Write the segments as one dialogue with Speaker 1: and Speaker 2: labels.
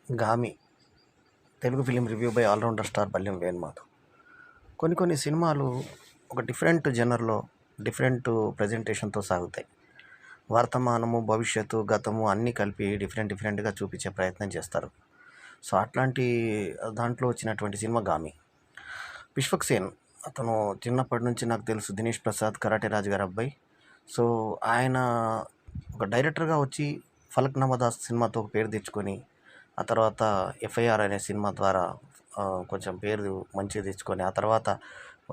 Speaker 1: 'Gaami' Telugu film review by allrounder star Ballem Venumadhav. కొన్ని సినిమాలు ఒక డిఫరెంట్ జనర్‌లో డిఫరెంట్ ప్రెజెంటేషన్‌తో సాగుతాయి. వర్తమానము, భవిష్యత్తు, గతము అన్నీ కలిపి డిఫరెంట్‌గా చూపించే ప్రయత్నం చేస్తారు. సో, అట్లాంటి దాంట్లో వచ్చినటువంటి సినిమా 'గామి'. విశ్వక్సేన్ అతను చిన్నప్పటి నుంచి నాకు తెలుసు. 'దినేష్ ప్రసాద్' 'కరాటే రాజు' గారి అబ్బాయి. సో, ఆయన ఒక డైరెక్టర్‌గా వచ్చి 'ఫలక్నామా దాస్' సినిమాతో పేరు తెచ్చుకొని, ఆ తర్వాత 'ఎఫ్ఐఆర్' అనే సినిమా ద్వారా కొంచెం పేరు మంచిగా తెచ్చుకొని, ఆ తర్వాత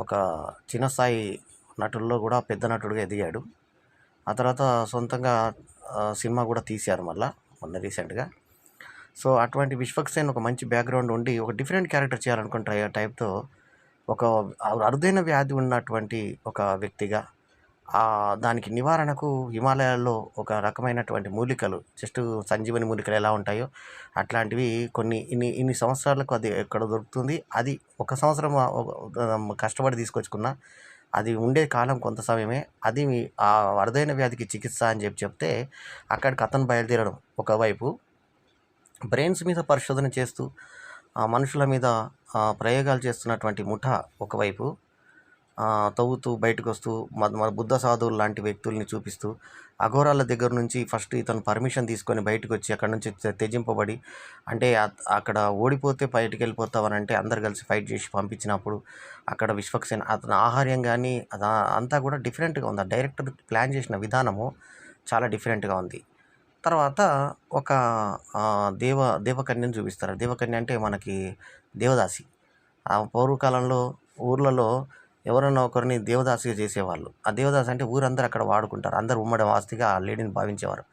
Speaker 1: ఒక చిన్న స్థాయి నటుల్లో కూడా పెద్ద నటుడిగా ఎదిగాడు. ఆ తర్వాత సొంతంగా సినిమా కూడా తీశారు మొన్న రీసెంట్‌గా. సో, అటువంటి విశ్వక్సేన్ ఒక మంచి బ్యాక్‌గ్రౌండ్ ఉండి ఒక డిఫరెంట్ క్యారెక్టర్ చేయాలనుకున్న టైప్‌తో ఒక అరుదైన వ్యాధి ఉన్నటువంటి ఒక వ్యక్తిగా, దానికి నివారణకు హిమాలయాల్లో ఒక రకమైనటువంటి మూలికలు, జస్ట్ సంజీవని మూలికలు ఎలా ఉంటాయో అట్లాంటివి కొన్ని ఇన్ని సంవత్సరాలకు అది ఎక్కడ దొరుకుతుంది. అది ఒక సంవత్సరం కష్టపడి తీసుకొచ్చుకున్న అది ఉండే కాలం కొంత సమయమే. అది ఆ అరుదైన వ్యాధికి చికిత్స అని చెప్తే అక్కడికి అతను బయలుదేరడం ఒకవైపు, బ్రెయిన్స్ మీద పరిశోధన చేస్తూ మనుషుల మీద ప్రయోగాలు చేస్తున్నటువంటి ముఠా ఒకవైపు తవ్వుతూ బయటకు వస్తూ మన బుద్ధ సాధువులు లాంటి వ్యక్తుల్ని చూపిస్తూ, అఘోరాల దగ్గర నుంచి ఫస్ట్ ఇతను పర్మిషన్ తీసుకొని బయటకు వచ్చి అక్కడ నుంచి త్యజింపబడి, అంటే అక్కడ ఓడిపోతే బయటికి వెళ్ళిపోతావనంటే అందరు కలిసి ఫైట్ చేసి పంపించినప్పుడు అక్కడ విశ్వక్సేన్ అతని ఆహార్యం కానీ అంతా కూడా డిఫరెంట్గా ఉంది. ఆ డైరెక్టర్ ప్లాన్ చేసిన విధానము చాలా డిఫరెంట్గా ఉంది. తర్వాత ఒక దేవకన్యను చూపిస్తారు. దేవకన్య అంటే మనకి దేవదాసి. ఆ పూర్వకాలంలో ఊర్లలో ఎవరైనా ఒకరిని దేవదాసిగా చేసేవాళ్ళు. ఆ దేవదాసి అంటే ఊరందరూ అక్కడ వాడుకుంటారు. అందరూ ఉమ్మడి ఆస్తిగా ఆ లేడీని భావించేవారు.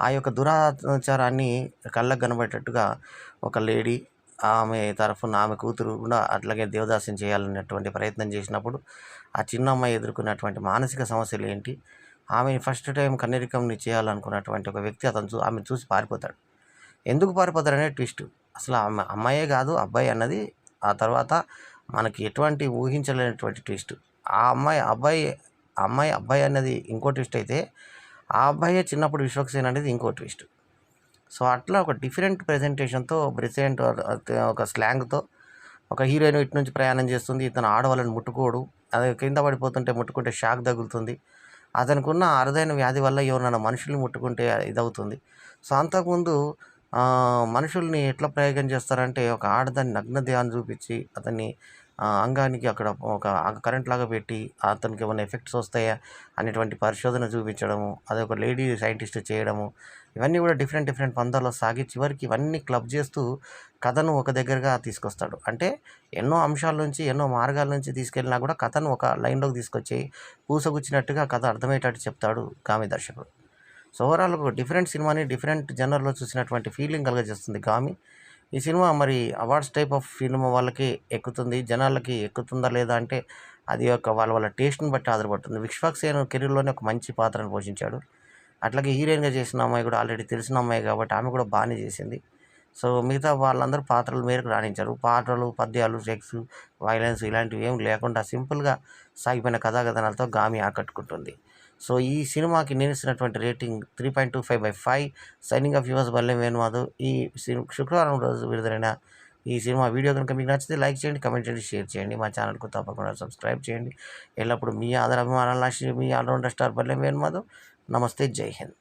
Speaker 1: ఆ యొక్క దురాచారాన్ని కళ్ళకు కనబడేటట్టుగా ఒక లేడీ, ఆమె తరఫున ఆమె కూతురు కూడా అట్లాగే దేవదాసిని చేయాలనేటువంటి ప్రయత్నం చేసినప్పుడు ఆ చిన్న అమ్మాయి ఎదుర్కొన్నటువంటి మానసిక సమస్యలు ఏంటి, ఆమె ఫస్ట్ టైం కన్యరికంని చేయాలనుకున్నటువంటి ఒక వ్యక్తి ఆమెను చూసి పారిపోతాడు. ఎందుకు పారిపోతాడనే ట్విస్ట్. అసలు ఆమె అమ్మాయే కాదు అబ్బాయి అన్నది ఆ తర్వాత మనకి ఎటువంటి ఊహించలేనటువంటి ట్విస్ట్. ఆ అబ్బాయి అన్నది ఇంకో ట్విస్ట్ అయితే, ఆ అబ్బాయే చిన్నప్పుడు విశ్వక్సేన్ అనేది ఇంకో ట్విస్ట్. సో, అట్లా ఒక డిఫరెంట్ ప్రెజెంటేషన్‌తో ఒక స్లాంగ్‌తో ఒక హీరోయిన్ ఇటు నుంచి ప్రయాణం చేస్తుంది. ఇతను ఆడవాళ్ళని ముట్టుకోడు. అది కింద పడిపోతుంటే ముట్టుకుంటే షాక్ తగులుతుంది. అతనికున్న అరుదైన వ్యాధి వల్ల ఎవరినైనా మనుషుల్ని ముట్టుకుంటే ఇదవుతుంది. సో, అంతకుముందు మనుషుల్ని ఎట్లా ప్రయోగం చేస్తారంటే, ఒక ఆడదాని నగ్నదేహాన్ని చూపించి అతన్ని అంగానికి అక్కడ ఒక కరెంట్ లాగా పెట్టి అతనికి ఏమైనా ఎఫెక్ట్స్ వస్తాయా అనేటువంటి పరిశోధన చూపించడము, అదొక లేడీ సైంటిస్ట్ చేయడము, ఇవన్నీ కూడా డిఫరెంట్ పందాల్లో సాగి చివరికి ఇవన్నీ క్లబ్ చేస్తూ కథను ఒక దగ్గరగా తీసుకొస్తాడు. అంటే ఎన్నో అంశాల నుంచి, ఎన్నో మార్గాల నుంచి తీసుకెళ్ళినా కూడా కథను ఒక లైన్‌లోకి తీసుకొచ్చి పూసగుచ్చినట్టుగా కథ అర్థమయ్యేటట్టు చెప్తాడు 'గామి' దర్శకుడు. సో, ఓవరాల్ ఒక డిఫరెంట్ సినిమాని డిఫరెంట్ జనర్‌లో చూసినటువంటి ఫీలింగ్ కలుగజేస్తుంది 'గామి'. ఈ సినిమా మరి అవార్డ్స్ టైప్ ఆఫ్ సినిమా వాళ్ళకి ఎక్కుతుంది. జనాలకి ఎక్కుతుందా లేదా అంటే అది వాళ్ళ టేస్ట్‌ని బట్టి ఆధారపడుతుంది. విశ్వక్సేన్ కెరీర్‌లోనే ఒక మంచి పాత్రను పోషించాడు. అట్లాగే హీరోయిన్‌గా చేసిన అమ్మాయి కూడా ఆల్రెడీ తెలిసిన అమ్మాయి కాబట్టి ఆమె కూడా బాగానే చేసింది. సో, మిగతా వాళ్ళందరూ పాత్రల మేరకు రాణించారు. పాటలు, పద్యాలు, సెక్స్, వయలెన్స్ ఇలాంటివి ఏమి లేకుండా సింపుల్‌గా సాగిపోయిన కథాకథనాలతో 'గామి' ఆకట్టుకుంటుంది. సో, ఈ సినిమాకి నేను ఇచ్చినటువంటి rating 3.25/5. Signing off yours Ballem Venumadhav. ఈ శుక్రవారం రోజు విడుదలైన ఈ సినిమా వీడియో కనుక మీకు నచ్చితే లైక్ చేయండి, కామెంట్ చేయండి, షేర్ చేయండి. మా ఛానల్‌కు తప్పకుండా సబ్స్క్రైబ్ చేయండి. ఎల్లప్పుడూ మీ ఆదరాభిమానాలను మీ ఆల్రౌండర్ స్టార్ బల్లెం వేణుమాధవ్. నమస్తే, జై హింద్.